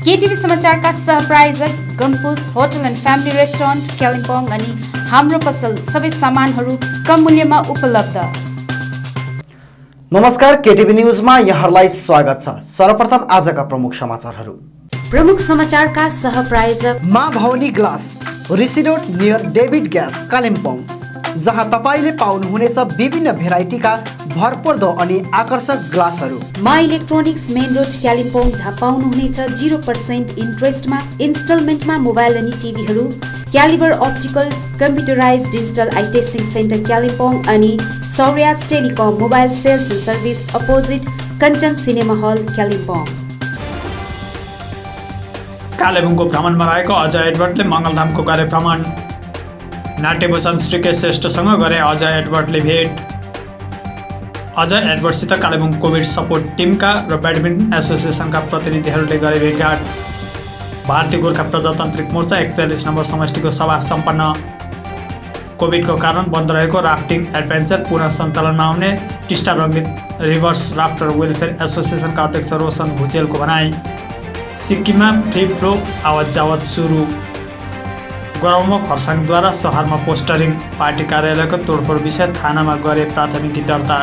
केटीभी समाचारका सहप्रायोजक Gompus hotel and family restaurant Kalimpong अनि हाम्रो पसल सबै सामानहरू कम मूल्यमा उपलब्ध। नमस्कार, केटीभी न्यूजमा यहाँहरूलाई स्वागत छ। सर्वप्रथम आजका प्रमुख समाचारहरू। प्रमुख समाचारका सहप्रायोजक Maa Bhavani glass, Rishi road near David gas Kalimpong, जहाँ तपाईले पाउनुहुनेछ विभिन्न भेराइटीका भरपर्दो अनि आकर्षक ग्लासहरू। मा इलेक्ट्रोनिक्स मेन रोड कालिम्पोङ, जहाँ पाउनुहुनेछ 0% इन्ट्रेस्टमा इन्स्टलमेन्टमा मोबाइल अनि टिभीहरू। Calibre optical computerise digital eye testing centre Kalimpong अनि Sauryas telecom mobile sales and service opposite Kanchan cinema hall Kalimpong. कालेबुङको भ्रमणमा रहेको अजय एडवर्डले मङ्गलधामको गरे भ्रमण। नाट्यभूषण श्री के श्रेष्ठसँग गरे अजय एडवर्डले भेट। अजय एडवर्डसित कालेबुङ कोभिड सपोर्ट टिमका र ब्याडमिन्टन एसोसिएसनका प्रतिनिधिहरूले गरे भेटघाट। भारतीय गोर्खा प्रजातान्त्रिक मोर्चा 41 नम्बर समष्टिको सभा सम्पन्न। कोभिडको कारण बन्द रहेको राफ्टिङ एडभेन्चर पुनः सञ्चालनमा आउने Teesta Rangit reverse rafter welfare एसोसिएसनका अध्यक्ष रोशन भुजेलको भनाई। सिक्किममा फ्री फ्लो आवत जावत सुरु। गराउमा खरसाङद्वारा सहरमा पोस्टरिङ। पार्टी कार्यालयको तोडफोड विषय थानामा गरे प्राथमिकी दर्ता।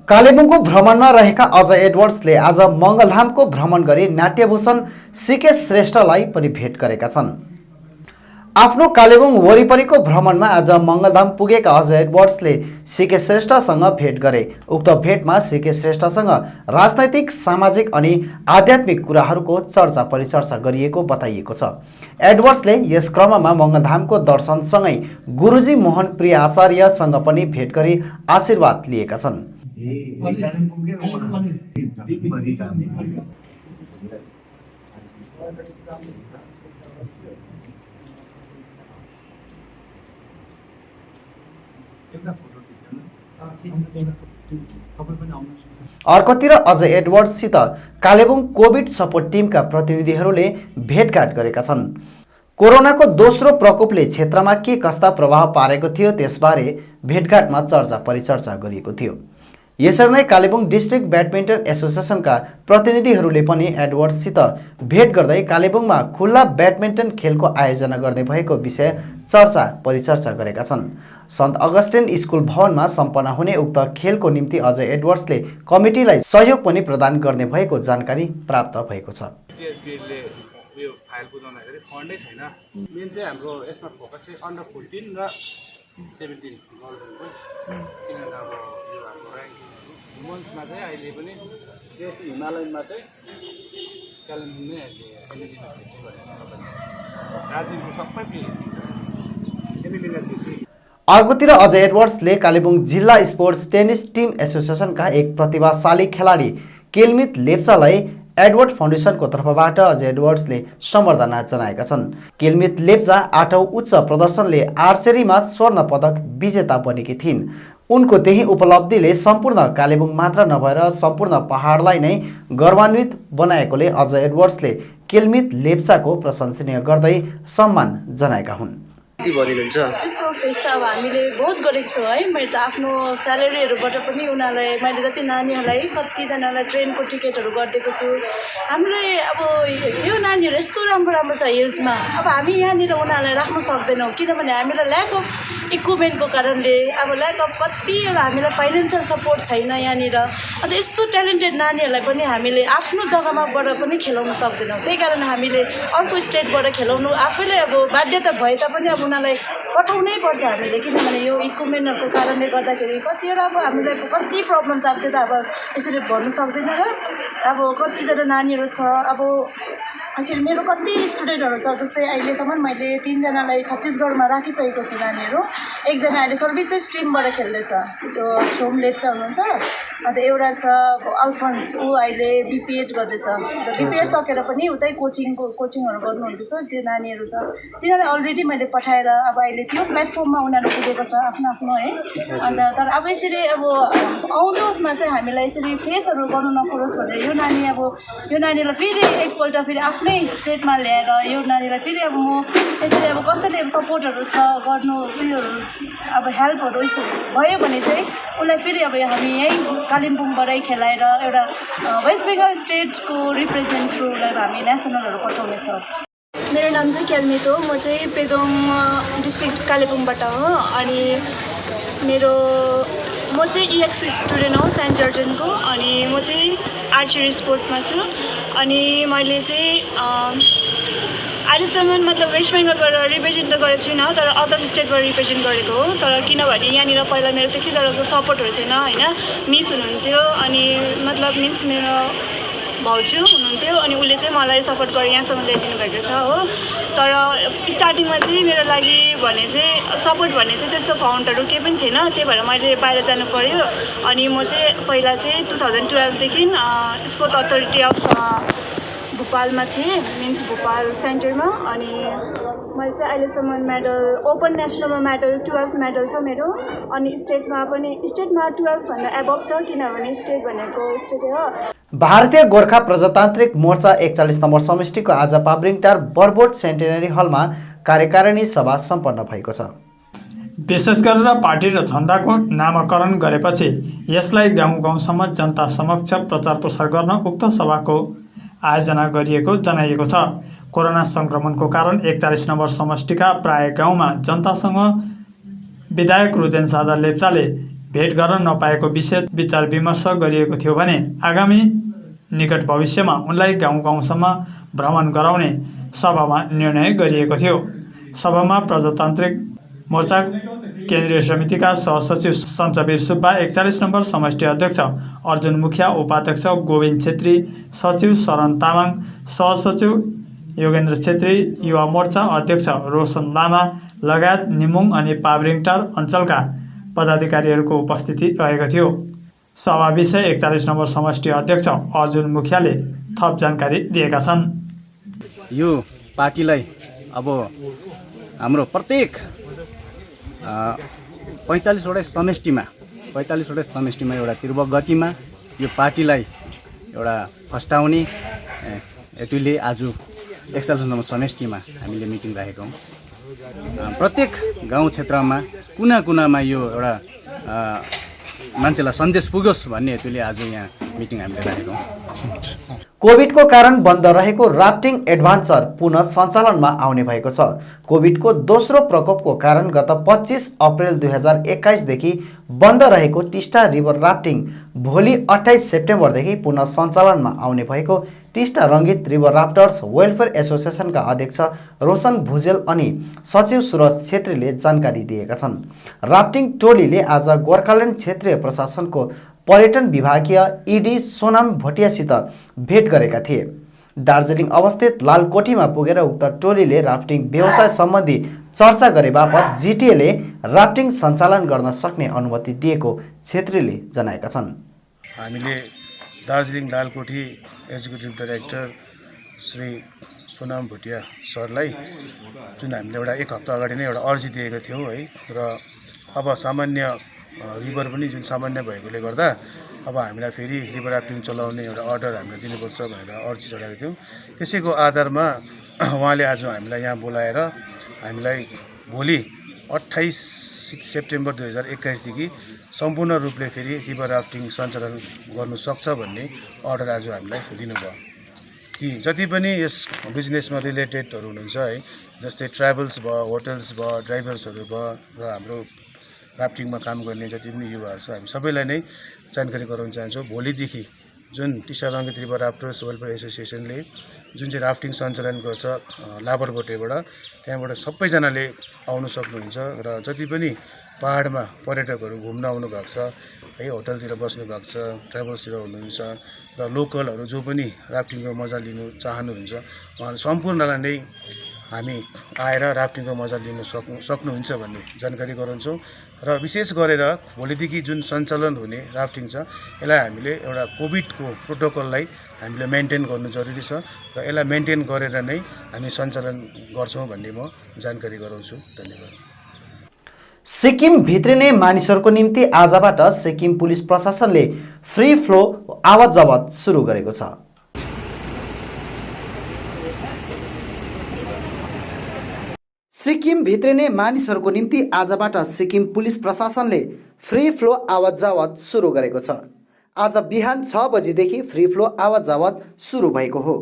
कालेबुङको भ्रमणमा रहेका अजय एडवर्ड्सले आज मङ्गलधामको भ्रमण गरी नाट्यभूषण सीके श्रेष्ठलाई पनि भेट गरेका छन्। आफ्नो कालेबुङ वरिपरिको भ्रमणमा आज मङ्गलधाम पुगेका अजय एडवर्ड्सले सीके श्रेष्ठसँग भेट गरे। उक्त भेटमा सीके श्रेष्ठसँग राजनैतिक, सामाजिक अनि आध्यात्मिक कुराहरूको चर्चा परिचर्चा गरिएको बताइएको छ। एडवर्ड्सले यस क्रममा मङ्गलधामको दर्शनसँगै गुरुजी मोहन प्रिय आचार्यसँग पनि भेट गरी आशीर्वाद लिएका छन्। अर्कोतिर अजय एडवर्ड्ससित कालेबुङ कोभिड सपोर्ट टिमका प्रतिनिधिहरूले भेटघाट गरेका छन्। कोरोनाको दोस्रो प्रकोपले क्षेत्रमा के कस्ता प्रभाव पारेको थियो त्यसबारे भेटघाटमा चर्चा परिचर्चा गरिएको थियो। यसरी नै कालेबुङ डिस्ट्रिक्ट ब्याडमिन्टन एसोसिएसनका प्रतिनिधिहरूले पनि एडवर्ड्ससित भेट गर्दै कालेबुङमा खुल्ला ब्याडमिन्टन खेलको आयोजना गर्ने भएको विषय चर्चा परिचर्चा गरेका छन्। सन्त अगस्टिन स्कुल भवनमा सम्पन्न हुने उक्त खेलको निम्ति अजय एडवर्ड्सले कमिटीलाई सहयोग पनि प्रदान गर्ने भएको जानकारी प्राप्त भएको छ। मन्चमा चाहिँ अहिले पनि त्यो हिमालयनमा चाहिँ कालिम्पोङ नै अहिले दार्जिलिङको सबै अर्कोतिर अजय एडवर्ड्सले कालेबुङ जिल्ला स्पोर्ट्स टेनिस टिम एसोसिएसनका एक प्रतिभाशाली खेलाडी केलमित लेप्चालाई एडवर्ड फाउन्डेसनको तर्फबाट अजय एडवर्ड्सले सम्बर्धना जनाएका छन्। केलमित लेप्चा 8औं उच्च प्रदर्शनले आर्चेरीमा स्वर्ण पदक विजेता बनेकी थिइन्। उनको त्यही उपलब्धिले सम्पूर्ण कालेबुङ मात्र नभएर सम्पूर्ण पहाडलाई नै गौरवान्वित बनाएकोले अजय एडवर्ड्सले केलमित लेप्चाको प्रशंसनीय गर्दै सम्मान जनाएका हुन्। यस्तो फेस त अब हामीले बहुत गरेको छौँ है। मैले त आफ्नो स्यालेरीहरूबाट पनि उनीहरूलाई मैले जति नानीहरूलाई कतिजनालाई ट्रेनको टिकटहरू गरिदिएको छु। हामीलाई अब यो नानीहरू यस्तो राम्रो राम्रो छ हिल्समा, अब हामी यहाँनिर उनीहरूलाई राख्न सक्दैनौँ किनभने हामीलाई ल्याक अफ इक्विपमेन्टको कारणले, अब ल्याक अफ कतिवटा हामीलाई फाइनेन्सियल सपोर्ट छैन यहाँनिर। अन्त यस्तो ट्यालेन्टेड नानीहरूलाई पनि हामीले आफ्नो जग्गामाबाट पनि खेलाउन सक्दैनौँ। त्यही कारण हामीले अर्को स्टेटबाट खेलाउनु आफैले अब बाध्यता भए तापनि अब उनीहरूलाई पठाउनै पर्छ हामीले, किनभने यो इक्विपमेन्टहरूको कारणले गर्दाखेरि कतिवटा अब हामीलाई कति प्रब्लम छ। अब त्यो त अब यसरी भन्नु सक्दैन र अब कतिजना नानीहरू छ। अब यसरी मेरो कति स्टुडेन्टहरू छ, जस्तै अहिलेसम्म मैले 3 जनालाई छत्तिसगढमा राखिसकेको छु नानीहरू। एकजना अहिले सर्भिसेस टिमबाट खेल्दैछ, त्यो छोम लेप्चा हुनुहुन्छ। अन्त एउटा छ अल्फन्स, ऊ अहिले बिपिएड गर्दैछ। अन्त बिपिएड सकेर पनि उतै कोचिङहरू गर्नुहुँदैछ। त्यो नानीहरू छ, तिनीहरूलाई अलरेडी मैले पठाएर अब अहिले त्यो प्लेटफर्ममा उनीहरू पुगेको छ आफ्नो आफ्नो है। अन्त तर अब यसरी अब आउँदोसमा चाहिँ हामीलाई यसरी फेसहरू गर्नु नपरोस् भनेर यो नानीलाई फेरि एकपल्ट फेरि आफ्नो आफ्नै स्टेटमा ल्याएर यो नानीलाई फेरि अब म यसरी अब कसैले अब सपोर्टहरू छ गर्नु उयोहरू अब हेल्पहरू भयो भने चाहिँ उसलाई फेरि अब हामी यहीँ कालिम्पोङबाटै खेलाएर एउटा वेस्ट बेङ्गल स्टेटको रिप्रेजेन्ट थ्रु उसलाई हामी नेसनलहरू पठाउनेछौँ। मेरो नाम चाहिँ क्यालमित हो। म चाहिँ पेदोङ डिस्ट्रिक्ट कालेबुङबाट हो। अनि म चाहिँ EX स्टुडेन्ट हो सेन्ट जर्जनको। अनि म चाहिँ आर्चरी स्पोर्टमा छु। अनि मैले चाहिँ अहिलेसम्म मतलब वेस्ट बेङ्गलबाट रिप्रेजेन्ट त गरेको छुइनँ, तर आउट अफ स्टेटबाट रिप्रेजेन्ट गरेको हो। तर किनभने यहाँनिर पहिला मेरो त्यति डरको सपोर्टहरू थिएन होइन। मिस हुनुहुन्थ्यो अनि मतलब मिन्स मेरो भाउजू हुनुहुन्थ्यो अनि उसले चाहिँ मलाई सपोर्ट गरेर यहाँसम्म ल्याइदिनु भएको छ हो। तर स्टार्टिङमा चाहिँ मेरो लागि भने चाहिँ सपोर्ट भन्ने चाहिँ त्यस्तो फाउन्डहरू केही पनि थिएन, त्यही भएर मैले बाहिर जानु पऱ्यो। अनि म चाहिँ पहिला चाहिँ 2012 देखि स्पोर्ट अथोरिटी अफ भोपालमा थिएँ, मिन्स भोपाल सेन्टरमा। अनि मैले चाहिँ अहिलेसम्म मेडल ओपन नेसनलमा मेडल 12 मेडल छ मेरो। अनि स्टेटमा 12 भन्दा एबभ छ, किनभने स्टेट भनेको स्टेटै हो। भारतीय गोर्खा प्रजातान्त्रिक मोर्चा 41 नम्बर समष्टिको आज पाब्रिङटार बरबोट सेन्टेनरी हलमा कार्यकारिणी सभा सम्पन्न भएको छ। विशेष गरेर पार्टी र झण्डाको नामाकरण गरेपछि यसलाई गाउँ गाउँसम्म जनता समक्ष प्रचार प्रसार गर्न उक्त सभाको आयोजना गरिएको जनाइएको छ। कोरोना संक्रमणको कारण 41 नम्बर समष्टिका प्राय गाउँमा जनतासँग विधायक रुदेन सादा लेप्चाले भेट गर्न नपाएको विषय विचार विमर्श गरिएको थियो भने आगामी निकट भविष्यमा उनलाई गाउँ गाउँसम्म भ्रमण गराउने सभामा निर्णय गरिएको थियो। सभामा प्रजातान्त्रिक मोर्चा केन्द्रीय समितिका सहसचिव सञ्चवीर सुब्बा, 41 नम्बर समष्टि अध्यक्ष अर्जुन मुखिया, उपाध्यक्ष गोविन्द छेत्री, सचिव शरण तामाङ, सहसचिव योगेन्द्र छेत्री, युवा मोर्चा अध्यक्ष रोशन लामा लगायत निमुङ अनि पाब्रिङटार अञ्चलका पदाधिकारीहरूको उपस्थिति रहेको थियो। सभा विषय 41 नम्बर समष्टि अध्यक्ष अर्जुन मुखियाले थप जानकारी दिएका छन्। यो पार्टीलाई अब हाम्रो प्रत्येक 45वटा समष्टिमा एउटा तीव्र गतिमा यो पार्टीलाई एउटा फस्टाउने हेतुले आज 41 नम्बर समष्टिमा हामीले मिटिङ राखेका हौँ। प्रत्येक गाउँ क्षेत्रमा कुना कुनामा यो एउटा मान्छेलाई सन्देश पुगोस् भन्ने हेतुले आज यहाँ मिटिङ हामीले राखेका हौँ। कोभिडको कारण बन्द रहेको राफ्टिङ एडभान्चर पुनः सञ्चालनमा आउने भएको छ। कोभिडको दोस्रो प्रकोपको कारण गत 25 अप्रेल 2021 देखि बन्द रहेको टिस्टा रिभर राफ्टिङ भोलि 28 सेप्टेम्बरदेखि पुनः सञ्चालनमा आउने भएको Teesta Rangit river rafters welfare एसोसिएसनका अध्यक्ष रोशन भुजेल अनि सचिव सुरज छेत्रीले जानकारी दिएका छन्। राफ्टिङ टोलीले आज गोर्खाल्यान्ड क्षेत्रीय प्रशासनको पर्यटन विभागीय इडी सोनाम भोटियासित भेट गरेका थिए। दार्जिलिङ अवस्थित लालकोठीमा पुगेर उक्त टोलीले राफ्टिङ व्यवसाय सम्बन्धी चर्चा गरे बापत जिटिएले राफ्टिङ सञ्चालन गर्न सक्ने अनुमति दिएको छेत्रीले जनाएका छन्। हामीले दार्जिलिङ लालकोठी एक्जिक्युटिभ डाइरेक्टर श्री सोनाम भोटिया सरलाई जुन हामीले एउटा 1 हप्ता अगाडि नै एउटा अर्जी दिएका थियौँ है, र अब सामान्य रिभर पनि जुन सामान्य भएकोले गर्दा अब हामीलाई फेरि रिभर राफ्टिङ चलाउने एउटा अर्डर हामीले दिनुपर्छ भनेर अर्जी चढाएको थियौँ। त्यसैको आधारमा उहाँले आज हामीलाई यहाँ बोलाएर हामीलाई भोलि 28 सेप्टेम्बर 2021 देखि सम्पूर्ण रूपले फेरि रिभर राफ्टिङ सञ्चालन गर्नु सक्छ भन्ने अर्डर आज हामीलाई दिनुभयो। कि जति पनि यस बिजनेसमा रिलेटेडहरू हुनुहुन्छ है, जस्तै ट्राभल्स भयो, होटल्स भयो, ड्राइभर्सहरू भयो र हाम्रो राफ्टिङमा काम गर्ने जति पनि युवाहरू छ, हामी सबैलाई नै जानकारी गराउन चाहन्छौँ। भोलिदेखि जुन Teesta Rangit river rafters welfare एसोसिएसनले जुन चाहिँ राफ्टिङ सञ्चालन गर्छ लाबरबोटेबाट, त्यहाँबाट सबैजनाले आउनु सक्नुहुन्छ र जति पनि पहाडमा पर्यटकहरू घुम्न आउनु भएको छ है, होटलतिर बस्नु भएको छ, ट्राभल्सतिर हुनुहुन्छ र लोकलहरू जो पनि राफ्टिङको मजा लिनु चाहनुहुन्छ उहाँहरू सम्पूर्णलाई नै हामी आएर राफ्टिङको मजा लिन सक्नुहुन्छ भन्ने जानकारी गराउँछौँ। र विशेष गरेर भोलिदेखि जुन सञ्चालन हुने राफ्टिङ छ यसलाई हामीले एउटा कोभिडको प्रोटोकललाई हामीले मेन्टेन गर्नु जरुरी छ र यसलाई मेन्टेन गरेर नै हामी सञ्चालन गर्छौँ भन्ने म जानकारी गराउँछु। धन्यवाद। सिक्किम भित्रिने मानिसहरूको निम्ति आजबाट सिक्किम पुलिस प्रशासनले फ्री फ्लो आवत जावत सुरु गरेको छ। सिक्किम भित्रिने मानिसहरूको निम्ति आजबाट सिक्किम पुलिस प्रशासनले फ्री फ्लो आवत जावत सुरु गरेको छ। आज बिहान 6 बजीदेखि फ्री फ्लो आवत जावत सुरु भएको हो।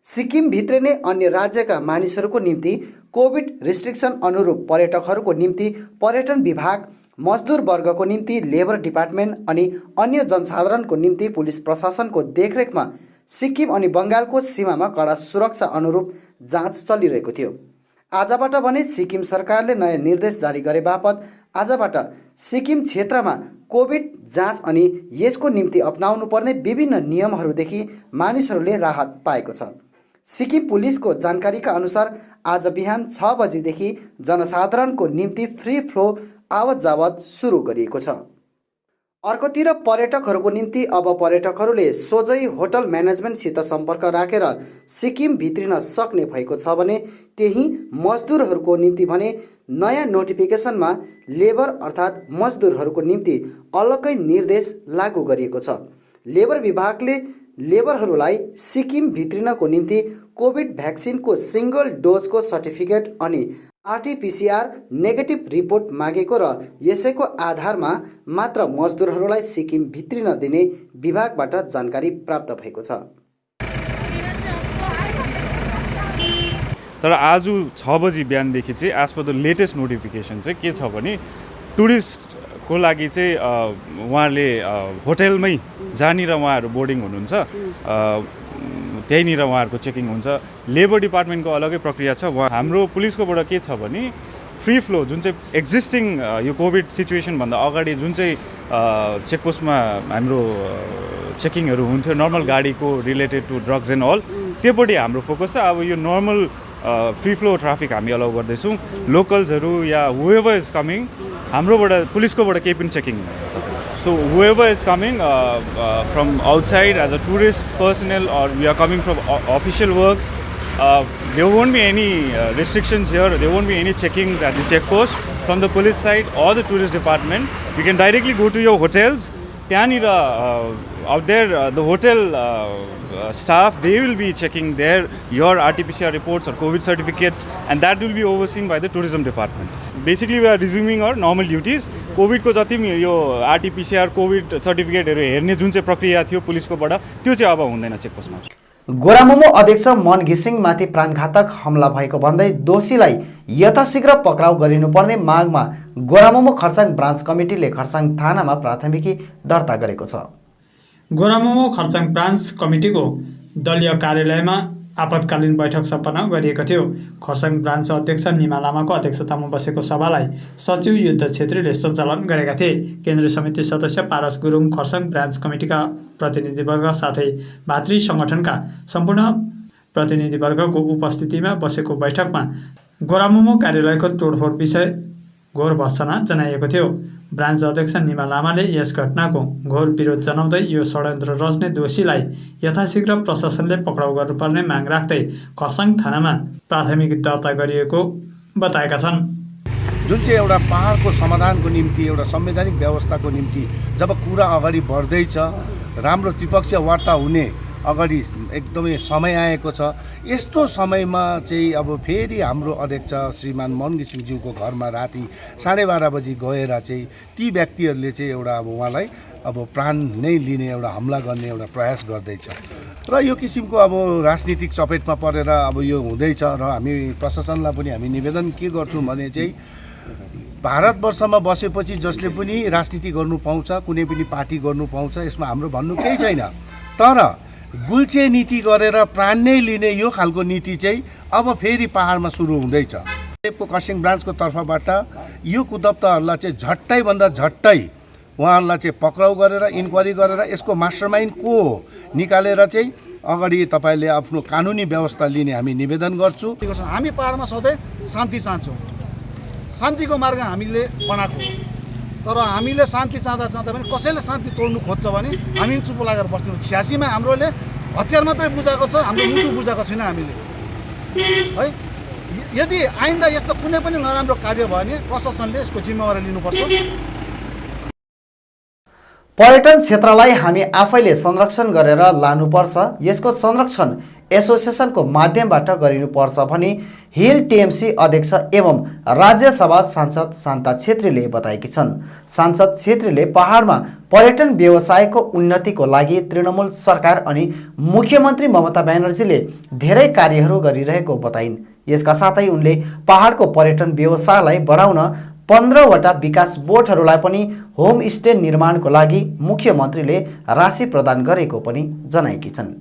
सिक्किम भित्रिने अन्य राज्यका मानिसहरूको निम्ति कोभिड रिस्ट्रिक्सन अनुरूप पर्यटकहरूको निम्ति पर्यटन विभाग, मजदुर वर्गको निम्ति लेबर डिपार्टमेन्ट अनि अन्य जनसाधारणको निम्ति पुलिस प्रशासनको देखरेखमा सिक्किम अनि बङ्गालको सीमामा कडा सुरक्षा अनुरूप जाँच चलिरहेको थियो। आजबाट भने सिक्किम सरकारले नयाँ निर्देश जारी गरे बापत आजबाट सिक्किम क्षेत्रमा कोभिड जाँच अनि यसको निम्ति अपनाउनु पर्ने विभिन्न नियमहरूदेखि मानिसहरूले राहत पाएको छ। सिक्किम पुलिसको जानकारीका अनुसार आज बिहान 6 बजीदेखि जनसाधारणको निम्ति फ्री फ्लो आवत जावत सुरु गरिएको छ। अर्कोतिर पर्यटकहरूको निम्ति अब पर्यटकहरूले सोझै होटल म्यानेजमेन्टसित सम्पर्क राखेर सिक्किम भित्रिन सक्ने भएको छ भने त्यही मजदुरहरूको निम्ति भने नयाँ नोटिफिकेसनमा लेबर अर्थात् मजदुरहरूको निम्ति अलग्गै निर्देश लागू गरिएको छ। लेबर विभागले लेबरहरूलाई सिक्किम भित्रिनको निम्ति कोभिड भ्याक्सिनको सिंगल डोजको सर्टिफिकेट अनि RT-PCR नेगेटिभ रिपोर्ट मागेको र यसैको आधारमा मात्र मजदुरहरूलाई सिक्किम भित्रिन दिने विभागबाट जानकारी प्राप्त भएको छ। तर आज 6 बजी बिहानदेखि चाहिँ as per the latest notification चाहिँ के छ भने टुरिस्टको लागि चाहिँ उहाँहरूले होटलमै जहाँनिर उहाँहरू बोर्डिङ हुनुहुन्छ त्यहीँनिर उहाँहरूको चेकिङ हुन्छ। लेबर डिपार्टमेन्टको अलग्गै प्रक्रिया छ। हाम्रो पुलिसकोबाट के छ भने फ्री फ्लो जुन चाहिँ एक्जिस्टिङ यो कोभिड सिचुएसनभन्दा अगाडि जुन चाहिँ चेकपोस्टमा हाम्रो चेकिङहरू हुन्थ्यो नर्मल गाडीको related to drugs and all, त्योपट्टि हाम्रो फोकस छ। अब यो नर्मल फ्री फ्लो ट्राफिक हामी अलाउ गर्दैछौँ। लोकल्सहरू या हुएभर इज कमिङ हाम्रोबाट पुलिसकोबाट केही पनि चेकिङ। So whoever is coming from outside as a tourist personnel or we are coming from official works, there won't be any restrictions here. There won't be any checkings at the checkpost from the police side or the tourist department. You can directly go to your hotels. Out there, the hotel staff, they will be checking your RT-PCR reports or COVID certificates, and that will be overseen by the tourism department. Basically, we are resuming our normal duties. Covid को जति पनि यो RT-PCR covid सर्टिफिकेटहरू हेर्ने जुन चाहिँ प्रक्रिया थियो पुलिसकोबाट त्यो चाहिँ अब हुँदैन चेकपोस्टमा। गोरामोमो अध्यक्ष मन घिसिङमाथि प्राणघातक हमला भएको भन्दै दोषीलाई यथाशीघ्र पक्राउ गरिनुपर्ने मागमा गोरामोमो खरसाङ ब्रान्च कमिटीले खरसाङ थानामा प्राथमिकी दर्ता गरेको छ। गोरामोमो खरसाङ ब्रान्च कमिटीको दलीय कार्यालयमा आपतकालीन बैठक सम्पन्न गरिएको थियो। खरसाङ ब्रान्च अध्यक्ष निमा लामाको अध्यक्षतामा बसेको सभालाई सचिव युद्ध छेत्रीले सञ्चालन गरेका थिए। केन्द्रीय समिति सदस्य पारस गुरुङ, खरसाङ ब्रान्च कमिटीका प्रतिनिधिवर्ग साथै भातृ सङ्गठनका सम्पूर्ण प्रतिनिधिवर्गको उपस्थितिमा बसेको बैठकमा गोरामोमो कार्यालयको तोडफोड विषय घोर भर्त्सना जनाइएको थियो। ब्रान्च अध्यक्ष निमा लामाले यस घटनाको घोर विरोध जनाउँदै यो षड्यन्त्र रच्ने दोषीलाई यथाशीघ्र प्रशासनले पक्राउ गर्नुपर्ने माग राख्दै खरसाङ थानामा प्राथमिकी दर्ता गरिएको बताएका छन्। जुन चाहिँ एउटा पहाडको समाधानको निम्ति एउटा संवैधानिक व्यवस्थाको निम्ति जब कुरा अगाडि बढ्दैछ, राम्रो त्रिपक्षीय वार्ता हुने अगाडि एकदमै समय आएको छ। यस्तो समयमा चाहिँ अब फेरि हाम्रो अध्यक्ष श्रीमान मन घिसिङज्यूको घरमा राति 12:30 बजी गएर चाहिँ ती व्यक्तिहरूले चाहिँ एउटा अब उहाँलाई अब प्राण नै लिने एउटा हमला गर्ने एउटा प्रयास गर्दैछ र यो किसिमको अब राजनीतिक चपेटमा परेर अब यो हुँदैछ र हामी प्रशासनलाई पनि हामी निवेदन के गर्छौँ भने चाहिँ भारतवर्षमा बसेपछि जसले पनि राजनीति गर्नु पाउँछ, कुनै पनि पार्टी गर्नु पाउँछ, यसमा हाम्रो भन्नु केही छैन। तर गुल्चे नीति गरेर प्राण नै लिने यो खालको नीति चाहिँ अब फेरि पहाडमा सुरु हुँदैछ। खरसाङ ब्रान्चको तर्फबाट यो कुदप्ताहरूलाई चाहिँ झट्टैभन्दा झट्टै उहाँहरूलाई चाहिँ पक्राउ गरेर इन्क्वायरी गरेर यसको मास्टरमाइन्ड को हो निकालेर चाहिँ अगाडि तपाईँले आफ्नो कानुनी व्यवस्था लिने हामी निवेदन गर्छौँ। हामी पहाडमा सधैँ शान्ति चाहन्छौँ, शान्तिको मार्ग हामीले बनाएको, तर हामीले शान्ति चाहँदा पनि कसैले शान्ति तोड्नु खोज्छ भने हामी चुप लागेर बस्नु। 86मा हाम्रोले हतियार मात्रै बुझाएको छ, हाम्रो मुटु बुझाएको छैन हामीले है। यदि आइन्दा यस्तो कुनै पनि नराम्रो कार्य भयो भने प्रशासनले यसको जिम्मेवारी लिनुपर्छ। पर्यटन क्षेत्रलाई हामी आफैले संरक्षण गरेर लानुपर्छ, यसको संरक्षण एसोसिएसनको माध्यमबाट गरिनुपर्छ भनी हिल टिएमसी अध्यक्ष एवं राज्यसभा सांसद शान्ता छेत्रीले बताएकी छन्। सांसद छेत्रीले पहाडमा पर्यटन व्यवसायको उन्नतिको लागि तृणमूल सरकार अनि मुख्यमन्त्री ममता ब्यानर्जीले धेरै कार्यहरू गरिरहेको बताइन्। यसका साथै उनले पहाडको पर्यटन व्यवसायलाई बढाउन 15वटा विकास बोर्डहरूलाई पनि होमस्टे निर्माणको लागि मुख्यमन्त्रीले राशि प्रदान गरेको पनि जनाएकी छन्।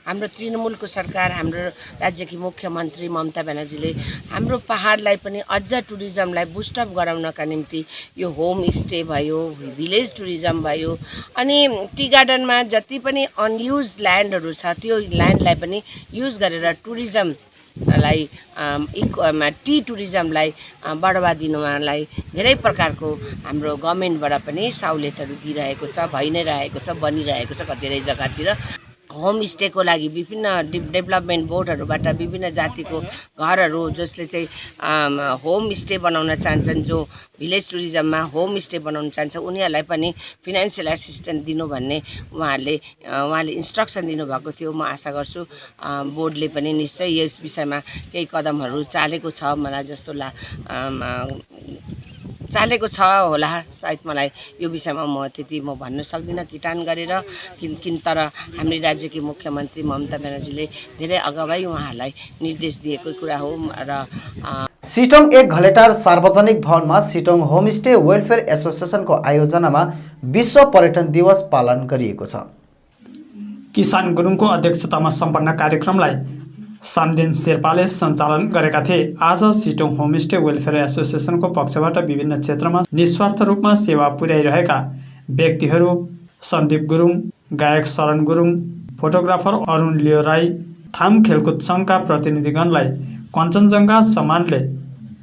हाम्रो तृणमूलको सरकार, हाम्रो राज्यकी मुख्यमन्त्री ममता ब्यानर्जीले हाम्रो पहाडलाई पनि अझ टुरिज्मलाई बुस्टअप गराउनका निम्ति यो होमस्टे भयो, भिलेज टुरिज्म भयो, अनि टी गार्डनमा जति पनि अनयुज ल्यान्डहरू छ त्यो ल्यान्डलाई पनि युज गरेर टुरिज्मलाई टी टुरिज्मलाई बढावा दिनलाई धेरै प्रकारको हाम्रो गभर्मेन्टबाट पनि सहुलियतहरू दिइरहेको छ, भइ नै रहेको छ, बनिरहेको छ धेरै जग्गातिर। होमस्टेको लागि विभिन्न डेभलपमेन्ट बोर्डहरूबाट विभिन्न जातिको घरहरू जसले चाहिँ होमस्टे बनाउन चाहन्छन्, जो भिलेज टुरिज्ममा होमस्टे बनाउन चाहन्छ उनीहरूलाई पनि फिनान्सियल एसिस्टेन्स दिनु भन्ने उहाँले इन्स्ट्रक्सन दिनुभएको थियो। म आशा गर्छु बोर्डले पनि निश्चय यस विषयमा केही कदमहरू चालेको छ, मलाई जस्तो चालेको छ होला। सायद मलाई यो विषयमा म भन्न सक्दिनँ किटान गरेर, तर हाम्रो राज्यकी मुख्यमन्त्री ममता ब्यानर्जीले धेरै अगावै उहाँहरूलाई निर्देश दिएको कुरा हो। र सिटोङ 1 घलेटार सार्वजनिक भवनमा सिटोङ होमस्टे वेलफेयर एसोसिएसनको आयोजनामा विश्व पर्यटन दिवस पालन गरिएको छ। किसान गुरुङको अध्यक्षतामा सम्पन्न कार्यक्रमलाई सामदेन शेर्पाले सञ्चालन गरेका थिए। आज सिटोङ होमस्टे वेलफेयर एसोसिएसनको पक्षबाट विभिन्न क्षेत्रमा निस्वार्थ रूपमा सेवा पुर्याइरहेका व्यक्तिहरू सन्दीप गुरुङ, गायक शरण गुरुङ, फोटोग्राफर अरुण लियोराई, थाम खेलकुद सङ्घका प्रतिनिधिगणलाई कञ्चनजङ्घा सम्मानले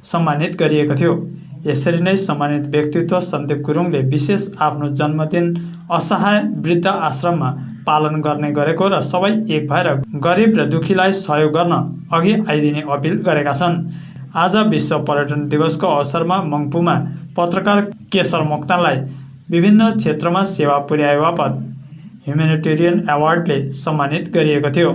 सम्मानित गरिएको थियो। यसरी नै सम्मानित व्यक्तित्व सन्दीप गुरुङले विशेष आफ्नो जन्मदिन असहाय वृद्ध आश्रममा पालन गर्ने गरेको र सबै एक भएर गरिब र दुखीलाई सहयोग गर्न अघि आइदिने अपिल गरेका छन्। आज विश्व पर्यटन दिवसको अवसरमा मङ्पुमा पत्रकार केशर मोक्तानलाई विभिन्न क्षेत्रमा सेवा पुर्याए बापत ह्युमेनिटेरियन अवार्डले सम्मानित गरिएको थियो।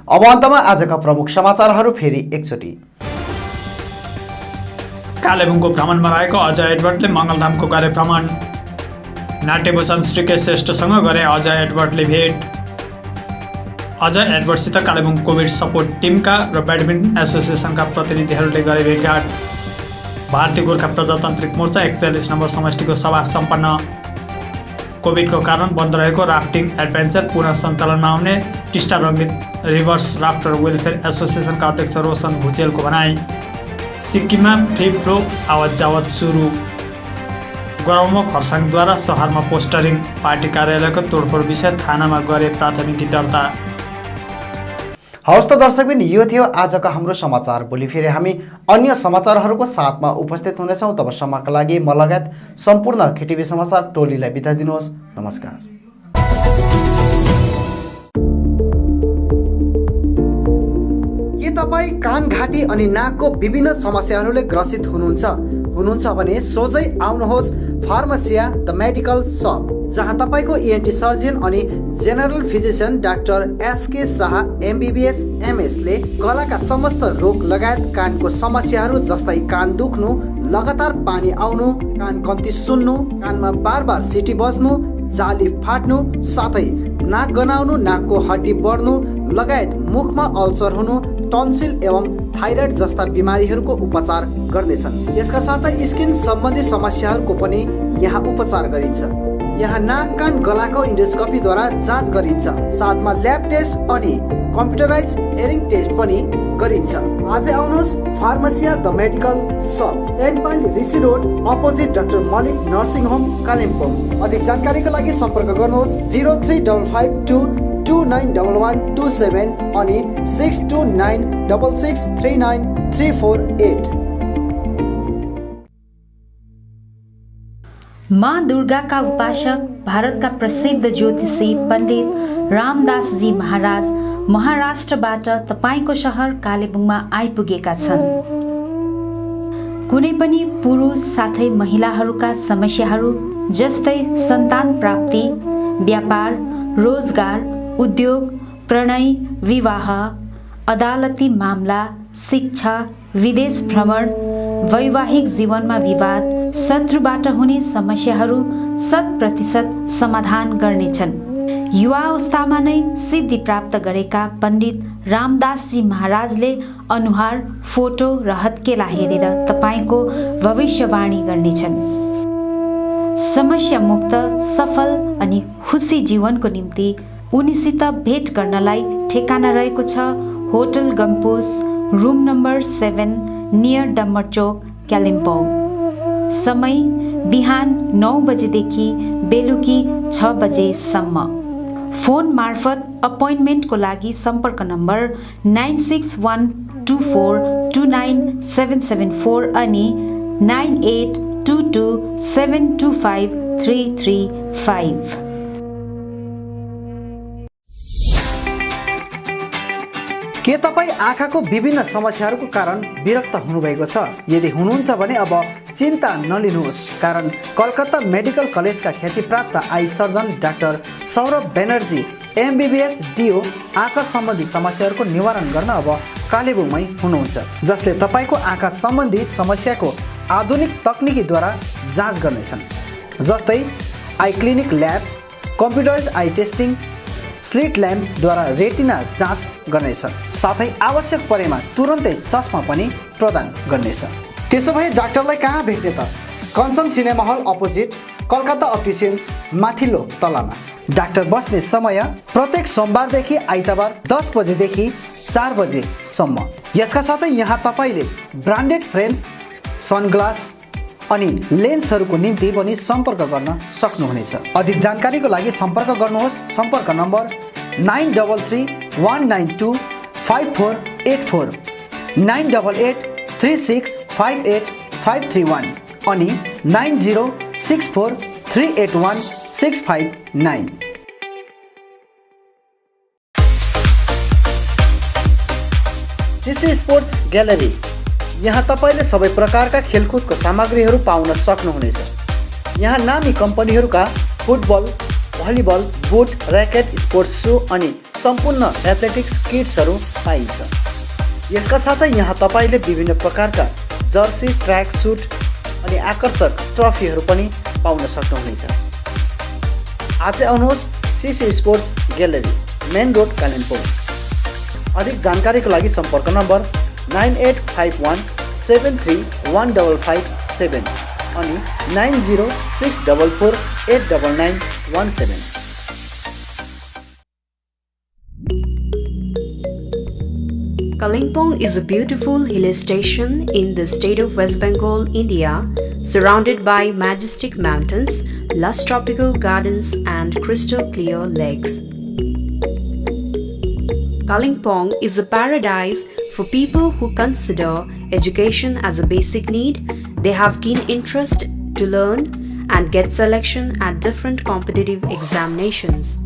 अब अन्तमा आजका प्रमुख समाचारहरू फेरि एकचोटि। कालेबुङको भ्रमणमा रहेको अजय एडवर्डले मङ्गलधामको गरे भ्रमण। नाट्यभूषण श्री के श्रेष्ठसँग गरे अजय एडवर्डले भेट। अजय एडवर्डसित कालेबुङ कोभिड सपोर्ट टिमका र ब्याडमिन्टन एसोसिएसनका प्रतिनिधिहरूले गरे भेटघाट। भारतीय गोर्खा प्रजातान्त्रिक मोर्चा 41 नम्बर समष्टिको सभा सम्पन्न। कोभिडको कारण बन्द रहेको राफ्टिङ एडभेन्चर पुनः सञ्चालनमा आउने Teesta Rangit reverse rafter welfare एसोसिएसनका अध्यक्ष रोशन भुजेलको भनाई। सिक्किममा फ्री फ्लो आवत जावत सुरु। गरौँमा खरसाङद्वारा सहरमा पोस्टरिङ। पार्टी कार्यालयको तोडफोड विषय थानामा गरे प्राथमिकी दर्ता। हवस् त दर्शकबिन, यो थियो आजका हाम्रो समाचार। भोलि फेरि हामी अन्य समाचारहरूको साथमा उपस्थित हुनेछौँ। तबसम्मका लागि म लगायत सम्पूर्ण केटिभी समाचार टोलीलाई बिदा दिनुहोस्। नमस्कार। के तपाईँ कान, घाँटी अनि नाकको विभिन्न समस्याहरूले ग्रसित हुनुहुन्छ भने सोझै आउनुहोस् फार्मेसिया द मेडिकल सप, जहाँ तपाईँको ENT सर्जन अनि general physician doctor SK Shah MBBS MS ले गलाका समस्त रोग लगायत कानको समस्याहरू जस्तै कान दुख्नु, लगातार पानी आउनु, कान कम्ती सुन्नु, कानमा बार सिटी बज्नु, जाली फाट्नु, साथै नाक गनाउनु, नाकको हड्डी बढ्नु लगायत मुखमा अल्सर हुनु, टन्सिल एवं थाइरोइड जस्ता बिमारीहरूको उपचार गर्नेछन्। यसका साथै स्किन सम्बन्धी समस्याहरूको पनि यहाँ उपचार गरिन्छ। यहाँ नाक, कान, गलाको इन्डोस्कोपीद्वारा जाँच गरिन्छ। साथमा ल्याब टेस्ट अनि कम्प्युटराइज हेरिङ टेस्ट पनि गरिन्छ। आजै आउनुहोस् Pharmacia the medical shop, 10 mile Rishi road, opposite doctor Malik nursing home, Kalimpong. अधिक जानकारीको लागि सम्पर्क गर्नुहोस् 035522911127 अनि 6296639348। माँ दुर्गाका उपासक भारतका प्रसिद्ध ज्योतिषी पण्डित रामदासजी महाराज महाराष्ट्रबाट तपाईँको सहर कालेबुङमा आइपुगेका छन्। कुनै पनि पुरुष साथै महिलाहरूका समस्याहरू जस्तै सन्तान प्राप्ति, व्यापार, रोजगार, उद्योग, प्रणय, विवाह, अदालती मामला, शिक्षा, विदेश भ्रमण, वैवाहिक जीवनमा विवाद, शत्रुबाट हुने समस्याहरू 100% समाधान गर्नेछन्। युवा अवस्थामा नै सिद्धि प्राप्त गरेका पण्डित रामदासजी महाराजले अनुहार, फोटो र हत्केला हेरेर तपाईँको भविष्यवाणी गर्नेछन्। समस्या मुक्त, सफल अनि खुसी जीवनको निम्ति उनीसित भेट गर्नलाई ठेगाना रहेको छ hotel Gompus, room number 7, near Dambar Chowk, Kalimpong. समय बिहान 9 बजेदेखि बेलुकी 6 बजेसम्म। फोन मार्फत अपोइन्टमेन्टको लागि सम्पर्क नम्बर 9612429774 अनि 9822725335। के तपाईँ आँखाको विभिन्न समस्याहरूको कारण विरक्त हुनुभएको छ? यदि हुनुहुन्छ भने अब चिन्ता नलिनुहोस्, कारण कलकत्ता मेडिकल कलेजका ख्यातिप्राप्त eye surgeon doctor Saurabh Banerjee MBBS DO आँखा सम्बन्धी समस्याहरूको निवारण गर्न अब कालेबुङमै हुनुहुन्छ, जसले तपाईँको आँखा सम्बन्धी समस्याको आधुनिक तकनिकीद्वारा जाँच गर्नेछन्, जस्तै eye clinic lab, computerise eye testing, slit ल्याम्पद्वारा रेटिना जाँच गर्नेछ, साथै आवश्यक परेमा तुरन्तै चस्मा पनि प्रदान गर्नेछ। त्यसो भए डाक्टरलाई कहाँ भेट्ने त? Kanchan cinema hall opposite, Calcutta opticians, माथिल्लो तलामा। डाक्टर बस्ने समय प्रत्येक सोमबारदेखि आइतबार 10 बजेदेखि 4 बजेसम्म। यसका साथै यहाँ तपाईँले ब्रान्डेड फ्रेम्स, सनग्लास अनि लेन्सहरूको निम्ति पनि सम्पर्क गर्न सक्नुहुनेछ। अधिक जानकारीको लागि सम्पर्क गर्नुहोस्। सम्पर्क नम्बर 9831925484, 9883658531 अनि 9064381659। CC स्पोर्ट्स ग्यालरी, यहाँ तपाईँले सबै प्रकारका खेलकुदको सामग्रीहरू पाउन सक्नुहुनेछ। यहाँ नामी कम्पनीहरूका football, volleyball, boot, racket, sports shoe अनि सम्पूर्ण एथलेटिक्स किट्सहरू पाइन्छ। यसका साथै यहाँ तपाईँले विभिन्न प्रकारका जर्सी, ट्र्याक सुट अनि आकर्षक ट्रफीहरू पनि पाउन सक्नुहुनेछ। आज आउनुहोस् CC sports gallery, main road, Kalimpong. अधिक जानकारीको लागि सम्पर्क नम्बर 9851731557 अनि 9064489917। Kalimpong is a beautiful hill station in the state of West Bengal, India, surrounded by majestic mountains, lush tropical gardens and crystal clear lakes. Kalimpong is a paradise for people who consider education as a basic need. They have keen interest to learn and get selection at different competitive examinations.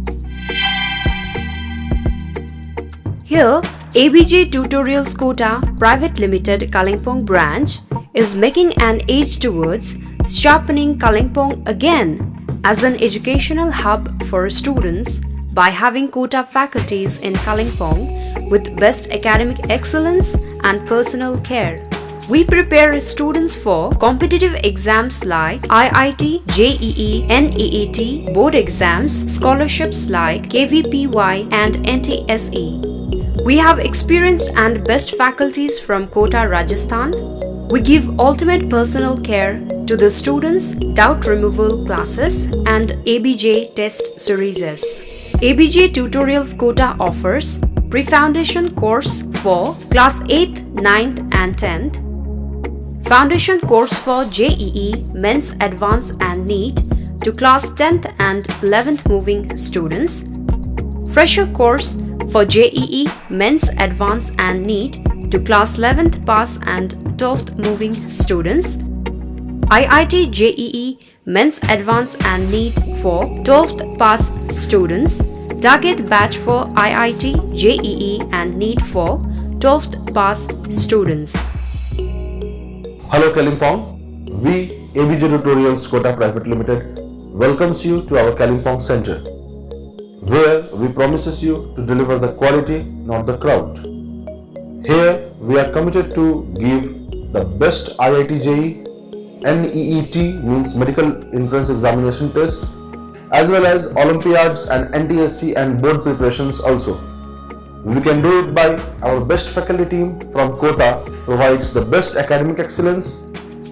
Here, ABJ Tutorials Kota Private Limited Kalimpong branch is making an edge towards sharpening Kalimpong again as an educational hub for students by having Kota faculties in Kalimpong with best academic excellence and personal care. We prepare students for competitive exams like IIT, JEE, NEET, board exams, scholarships like KVPY and NTSE. We have experienced and best faculties from Kota, Rajasthan. We give ultimate personal care to the students, doubt removal classes and ABJ test series. ABJ Tutorials Kota offers pre-foundation course for class 8th, 9th and 10th, foundation course for JEE, Men's Advanced and NEET to class 10th and 11th moving students, fresher course for JEE, Men's Advanced and NEET to class 11th pass and 12th moving students, IIT JEE Men's Advanced and NEET for 12th pass students. Target batch for IIT, JEE and NEET for 12th pass students. Hello Kalimpong, we ABJ Tutorials Kota Private Limited welcomes you to our Kalimpong Center, where we promises you to deliver the quality, not the crowd. Here we are committed to give the best IIT JEE, NEET means Medical Entrance Examination test, as well as Olympiads and NTSC and board preparations also. We can do it by our best faculty team from Kota provides the best academic excellence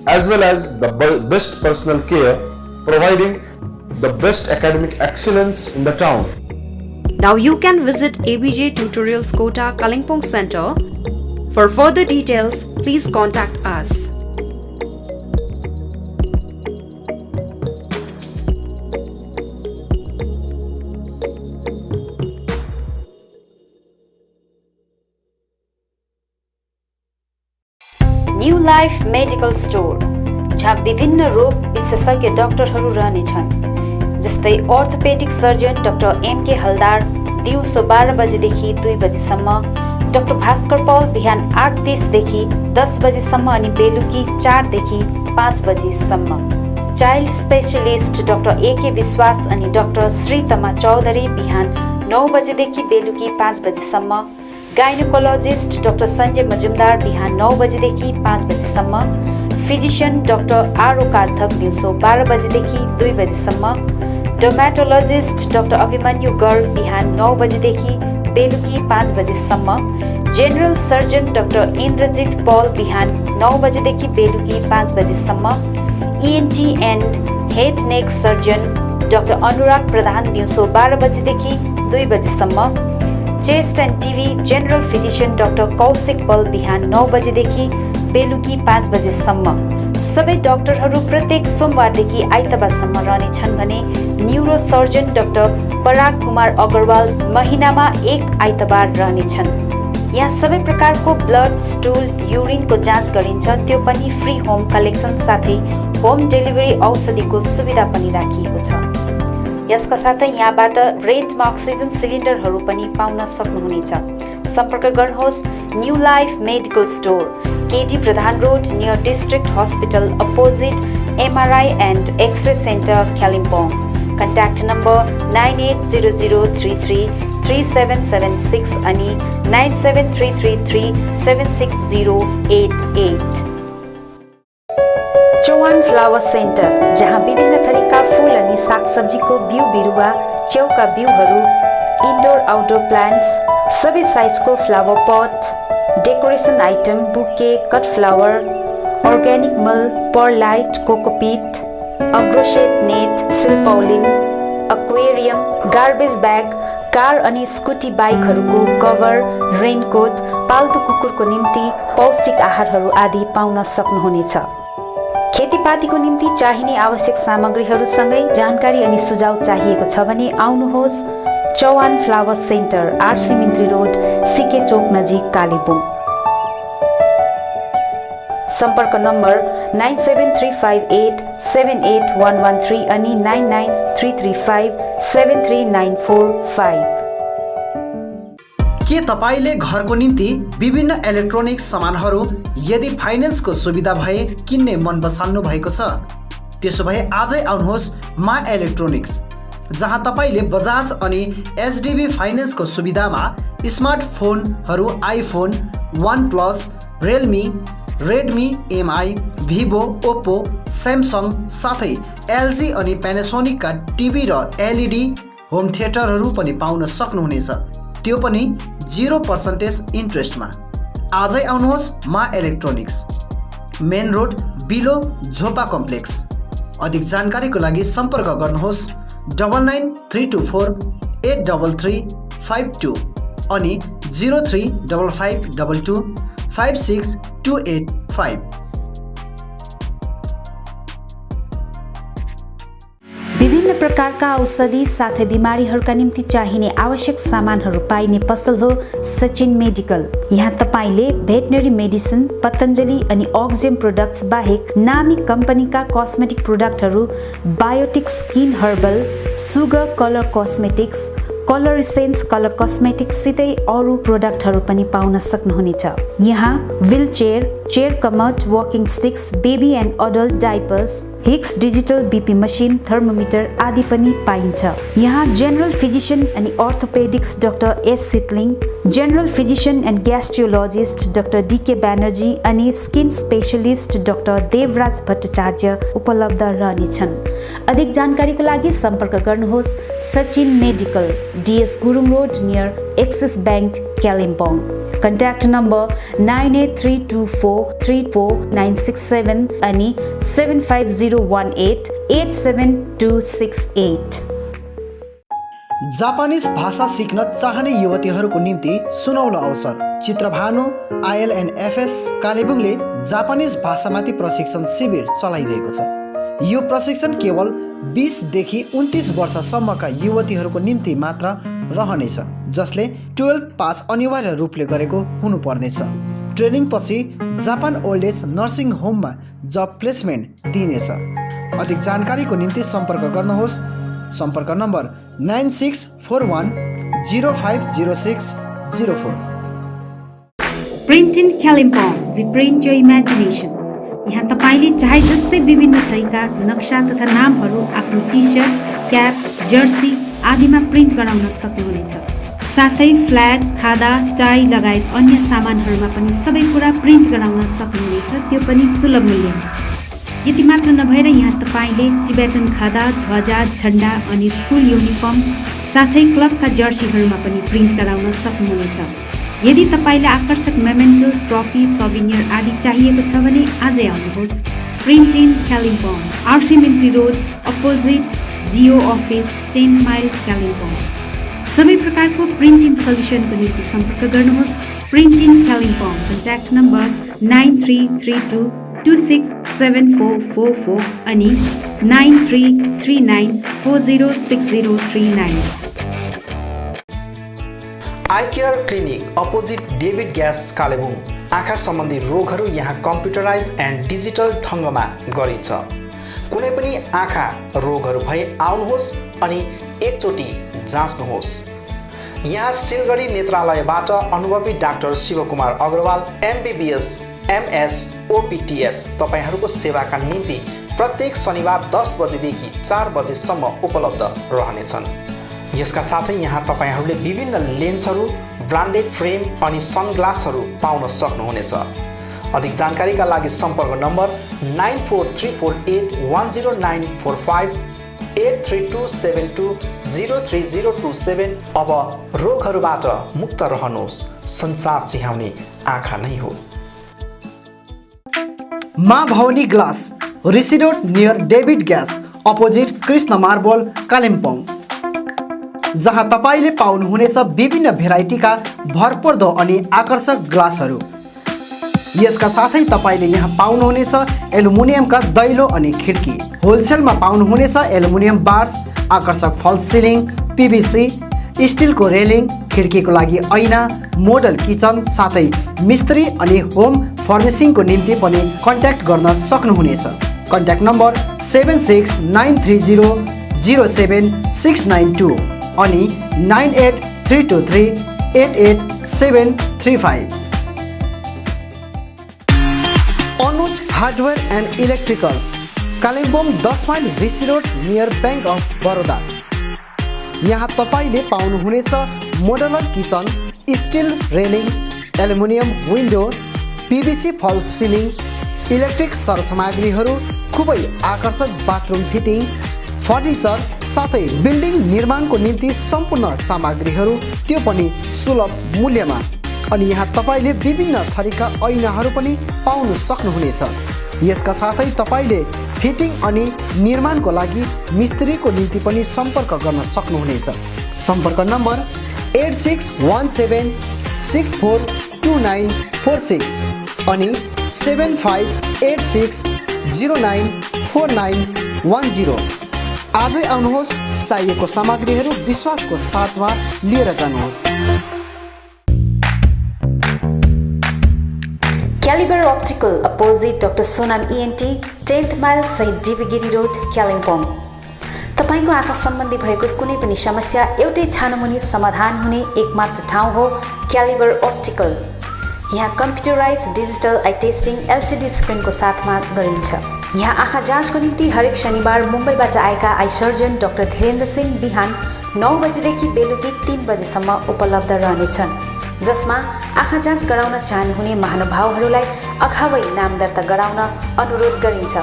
as well as the best personal care, providing the best academic excellence in the town. Now you can visit ABJ Tutorials Kota Kalimpong Center. For further details, please contact us. New life medical store, जहाँ विभिन्न रोग विशेषज्ञ डाक्टरहरू रहनेछन्, जस्तै orthopaedic surgeon doctor MK हलदार दिउँसो 12 बजेदेखि 2 बजेसम्म, डाक्टर भास्कर पौल बिहान 8:30 देखि 10 बजेसम्म अनि बेलुकी 4 देखि 5 बजेसम्म। चाइल्ड स्पेशलिस्ट डाक्टर एके विश्वास अनि डाक्टर श्रीतमा चौधरी बिहान 9 बजेदेखि बेलुकी 5 बजेसम्म। गाइनोकोलोजिस्ट डाक्टर सञ्जय मजुमदार बिहान 9 बजेदेखि 5 बजेसम्म। फिजिशियन डाक्टर आरो कार्थक दिउँसो 12 बजेदेखि 2 बजेसम्म। डर्मेटोलोजिस्ट डाक्टर अभिमन्यु गर्ग बिहान 9 बजेदेखि बेलुकी 5 बजेसम्म। General surgeon doctor Indrajit Paul बिहान 9 बजेदेखि बेलुकी 5 बजेसम्म। ENT and head neck surgeon doctor Anurag Pradhan दिउँसो 12 बजेदेखि 2 बजेसम्म। Chest and TB general physician doctor Kaushik Pal बिहान 9 बजेदेखि बेलुकी 5 बजेसम्म। सबै डाक्टरहरू प्रत्येक सोमबारदेखि आइतबारसम्म रहनेछन् भने न्युरो सर्जन डाक्टर पराग कुमार अग्रवाल महिनामा 1 आइतबार रहनेछन्। यहाँ सबै प्रकारको ब्लड, स्टुल, युरिनको जाँच गरिन्छ, त्यो पनि फ्री होम कलेक्सन साथै होम डेलिभरी औषधिको सुविधा पनि राखिएको छ। यसका साथै यहाँबाट रेन्टमा अक्सिजन सिलिन्डरहरू पनि पाउन सक्नुहुनेछ। सम्पर्क गर्नुहोस् new life medical store, KT Pradhan road near district hospital opposite MRI and x-ray centre Kalimpong. Contact number 9800333776 अनि 9733376088। चौहान फ्लावर सेन्टर, जहाँ विभिन्न थरीका फूल अनि सागसब्जीको बिउ बिरुवा, च्याउका बिउहरू, इन्डोर आउटडोर प्लान्ट्स, सबै साइजको flower pot, decoration item, bouquet, cut flower, organic मल, perlite, cocopeat, agroset net, silpaulin, aquarium, garbage bag, car अनि स्कुटी बाइकहरूको कभर, रेनकोट, पाल्तु कुकुरको निम्ति पौष्टिक आहारहरू आदि पाउन सक्नुहुनेछ। खेतीपातीको निम्ति चाहिने आवश्यक सामग्रीहरूसँगै जानकारी अनि सुझाव चाहिएको छ भने आउनुहोस् Chauhan flower centre, RC Mintri road, CK Chowk नजिक कालेबुङ। सम्पर्क नम्बर 9735878113 अनि 9933573945। के तपाईले घरको निम्ति विभिन्न इलेक्ट्रोनिक्स सामानहरू यदि फाइनेन्सको सुविधा भए किन्ने मन बसाल्नु भएको छ? त्यसो भए आजै आउनुहोस् मा इलेक्ट्रोनिक्स, जहाँ तपाईले बजाज अनि एचडिबी फाइनेन्सको सुविधामा स्मार्टफोनहरू iPhone, OnePlus, Realme, Redmi, MI, Vivo, Oppo, Samsung साथै एलजी अनि प्यानासोनिकका टिभी र एलइडी होम थिएटरहरू पनि पाउन सक्नुहुनेछ, त्यो पनि 0% इन्ट्रेस्टमा। आजै आउनुहोस् मा इलेक्ट्रोनिक्स, मेन रोड बिलो झोपा कम्प्लेक्स। अधिक जानकारीको लागि सम्पर्क गर्नुहोस् 9934833552 अनि 035522562885। विभिन्न विभिन्न प्रकारका औषधि साथै बिमारीहरूका निम्ति चाहिने आवश्यक सामानहरू पाइने पसल हो सचिन मेडिकल। यहाँ तपाईले भेटनरी मेडिसिन, पतञ्जलि अनि अक्जेम प्रोडक्ट्स बाहेक नामी कम्पनीका कस्मेटिक प्रोडक्टहरू, Biotique skin herbal, Sugar colour cosmetics, colour essence colour cosmetics सितै अरू प्रोडक्टहरू पनि पाउन सक्नुहुनेछ। यहाँ wheelchair, chair commode, walking sticks, baby and adult diapers, Hicks digital BP machine, thermometer आदि पनि पाइन्छ। यहाँ जेनरल फिजिशियन अनि orthopaedics doctor S Sitling, general physician and gastrologist doctor DK Banerjee अनि skin specialist doctor Devraj Bhattacharya उपलब्ध रहनेछन्। अधिक जानकारीको लागि सम्पर्क गर्नुहोस् Sachin medical, DS Gurung road near axis bank, Kalimpong. Contact number 9832434967 अनि 750188728। जापानिज भाषा सिक्न चाहने युवतीहरूको निम्ति सुनौलो अवसर। चित्रभानु ILNFS कालेबुङले जापानिज भाषामाथि प्रशिक्षण शिविर चलाइरहेको छ। यो प्रशिक्षण केवल 20 देखि 29 वर्षसम्मका युवतीहरूको निम्ति मात्र रहनेछ, जसले 12 पास अनिवार्य रूपले गरेको हुनुपर्नेछ। ट्रेनिङ पछि जापान ओल्ड एज नर्सिङ होममा जब प्लेसमेन्ट दिइनेछ। अधिक जानकारीको निम्ति सम्पर्क गर्नुहोस्। सम्पर्क number 9641050604। Print in Kalimpong, we print your imagination. यहाँ तपाईले चाहे जस्तै विभिन्न थरीका नक्सा तथा नामहरू आफ्नो टी सर्ट, क्याप, जर्सी आदिमा प्रिन्ट गराउन सक्नुहुनेछ। साथै फ्ल्याग, खादा, टाई लगायत अन्य सामानहरूमा पनि सबै कुरा प्रिन्ट गराउन सक्नुहुनेछ, त्यो पनि सुलभ मूल्यमा। यति मात्र नभएर यहाँ तपाईले टिबेटन खादा, ध्वजा, झण्डा अनि स्कुल युनिफर्म साथै क्लबका जर्सीहरूमा पनि प्रिन्ट गराउन सक्नुहुनेछ। यदि तपाईलाई आकर्षक मेमेन्टो, ट्रफी, सौभिनियर आदि चाहिएको छ भने आजै आउनुहोस्। Print in Kalimpong, RC Mintri road opposite Jio office, 10 mile, Kalimpong. सबै प्रकारको प्रिन्टिङ सल्युसनको निम्ति सम्पर्क गर्नुहोस्। Print in Kalimpong, contact number 9332267444 अनि 9339406039। Eye care clinic opposite David gas Kalebung. आँखा सम्बन्धी रोगहरू यहाँ कम्प्युटराइज एन्ड डिजिटल ढङ्गमा गरिन्छ। कुनै पनि आँखा रोगहरू भए आउनुहोस् अनि एकचोटि जाँच्नुहोस्। यहाँ सिलगढी नेत्रालयबाट अनुभवी doctor Shivkumar Agarwal MBBS MS OPTH तपाईहरूको सेवाका निम्ति प्रत्येक शनिबार 10 बजेदेखि 4 बजेसम्म उपलब्ध रहनेछन्। यसका साथै यहाँ तपाईहरूले विभिन्न लेन्सहरू, ब्रान्डेड फ्रेम अनि सनग्लासहरू पाउन सक्नुहुनेछ। अधिक जानकारीका लागि सम्पर्क नम्बर 9434810945 83272030227। अब रोगहरूबाट मुक्त रहनुहोस्, संसार चिहाउने आँखा नै हो। Maa Bhavani glass, Rishi road near David gas opposite Krishna marble, Kalimpong, जहाँ तपाईले पाउनुहुनेछ विभिन्न भेराइटीका भरपर्दो अनि आकर्षक ग्लासहरू। यसका साथै तपाईले यहाँ पाउनुहुनेछ एल्युमिनियमका दैलो अनि खिड्की। होलसेलमा पाउनुहुनेछ एल्युमिनियम बार्स, आकर्षक फल्स सिलिङ, PVC, स्टिलको रेलिङ, खिड्कीको लागि ऐना, मोडल किचन साथै मिस्त्री अनि होम फर्निसिङको निम्ति पनि कन्ट्याक्ट गर्न सक्नुहुनेछ। कन्ट्याक्ट नम्बर 7693007692 अनि 9832388735। Anuj hardware and electricals, Kalimpong 10 mile Rishi road near bank of Baroda. यहाँ तपाईले पाउनुहुनेछ modular kitchen, steel railing, aluminium window, PVC false ceiling, electric सरसामग्रीहरू, खुबै आकर्षक बाथरुम फिटिङ, फर्निचर साथै बिल्डिङ निर्माणको निम्ति सम्पूर्ण सामग्रीहरू, त्यो पनि सुलभ मूल्यमा। अनि यहाँ तपाईले विभिन्न थरीका ऐनाहरू पनि पाउन सक्नुहुनेछ। यसका साथै तपाईले फिटिङ अनि निर्माणको लागि मिस्त्रीको निम्ति पनि सम्पर्क गर्न सक्नुहुनेछ। सम्पर्क नम्बर 8617642946 अनि 7586094910। आजै आउनुहोस्, चाहिएको सामग्रीहरू विश्वासको साथमा लिएर जानुहोस्। Calibre optical opposite doctor Sonam ENT 10th mile सहित डिबीगिरी रोड कालिम्पोङ। तपाईको आँखा सम्बन्धी भएको कुनै पनि समस्या एउटै छानोमुनि समाधान हुने एकमात्र ठाउँ हो क्यालिबर अप्टिकल। यहाँ computerise digital eye testing LCD स्क्रिनको साथमा गरिन्छ। यहाँ आँखा जाँचको निम्ति हरेक शनिबार मुम्बईबाट आएका eye surgeon doctor Dhirendra Singh बिहान 9 बजेदेखि बेलुकी 3 बजेसम्म उपलब्ध रहनेछन्, जसमा आँखा जाँच गराउन चाहनुहुने महानुभावहरूलाई अगावै नाम दर्ता गराउन अनुरोध गरिन्छ।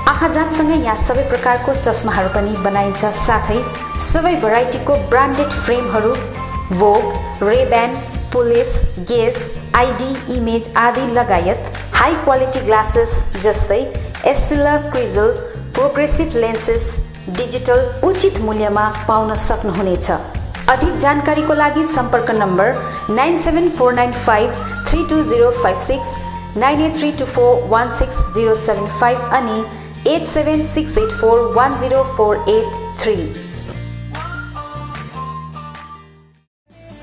आँखा जाँचसँगै यहाँ सबै प्रकारको चस्माहरू पनि बनाइन्छ, साथै सबै भेराइटीको ब्रान्डेड फ्रेमहरू भोग, रेब्यान, पुलिस, गेज, ID, इमेज आदि लगायत हाई क्वालिटी ग्लासेस जस्तै एस्टिला, क्रिजल, प्रोग्रेसिभ लेन्सेस डिजिटल उचित मूल्यमा पाउन सक्नुहुनेछ। अधिक जानकारीको लागि सम्पर्क नम्बर 97495 32056, 9832416075 अनि 8768410483।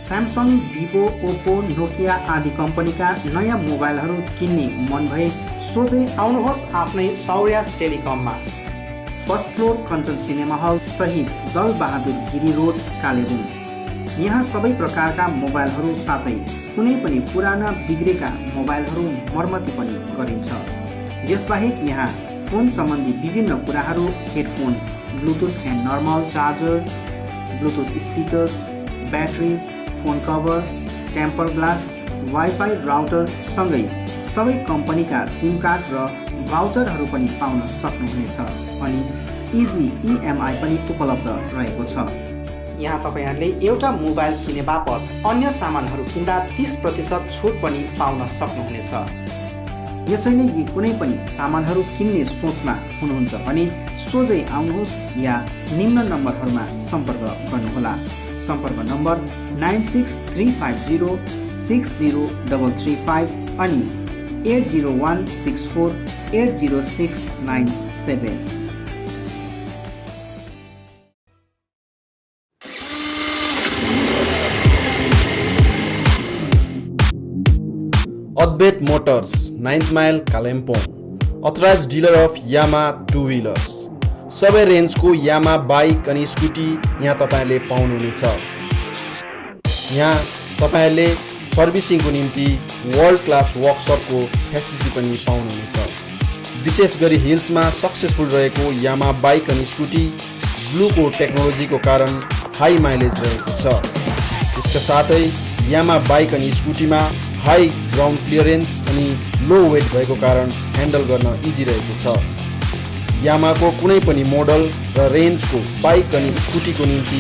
स्यामसङ, भिभो, ओप्पो, नोकिया आदि कम्पनीका नयाँ मोबाइलहरू किन्ने मन भए सोझै आउनुहोस् आफ्नै सौर्यास टेलिकममा। First floor Kanchan cinema hall सहित दल बहादुर गिरी रोड कालेबुङ। यहाँ सबै प्रकारका मोबाइलहरू साथै कुनै पनि पुराना बिग्रेका मोबाइलहरू मर्मती पनि गरिन्छ। यसबाहेक यहाँ फोन सम्बन्धी विभिन्न कुराहरू headphone, bluetooth and normal charger, bluetooth speakers, batteries, phone cover, temper glass, wifi router सँगै सबै कम्पनीका सिम कार्ड र भाउचरहरू पनि पाउन सक्नुहुनेछ अनि इजी EMI पनि उपलब्ध रहेको छ। यहाँ तपाईहरूले एउटा मोबाइल किने बापत अन्य सामानहरू किन्दा 30% छुट पनि पाउन सक्नुहुनेछ। यसैले यी कुनै पनि सामानहरू किन्ने सोचमा हुनुहुन्छ भने सोझै आउनुहोस् या निम्न नम्बरहरूमा सम्पर्क गर्नुहोला। सम्पर्क नम्बर 9635060335 अनि 8016480697। Adbet Motors, 9th Mile, Kalimpong. Authorized dealer of Yamaha 2-wheelers. सबै रेन्जको यामा बाइक अनि स्कुटी यहाँ तपाईहरुले पाउनुहुनेछ। यहाँ तपाईहरुले सर्भिसिङको निम्ति वर्ल्ड क्लास वर्कसपको फेसिलिटी पनि पाउनुहुनेछ। विशेष गरी हिल्समा सक्सेसफुल रहेको यामा बाइक अनि स्कुटी ब्लूको टेक्नोलोजीको कारण हाई माइलेज रहेको छ। यसका साथै यामा बाइक अनि स्कुटीमा हाई ग्राउन्ड क्लियरेन्स अनि लो वेट भएको कारण ह्यान्डल गर्न इजी रहेको छ। यामाको कुनै पनि मोडल र रेन्जको बाइक अनि स्कुटीको निम्ति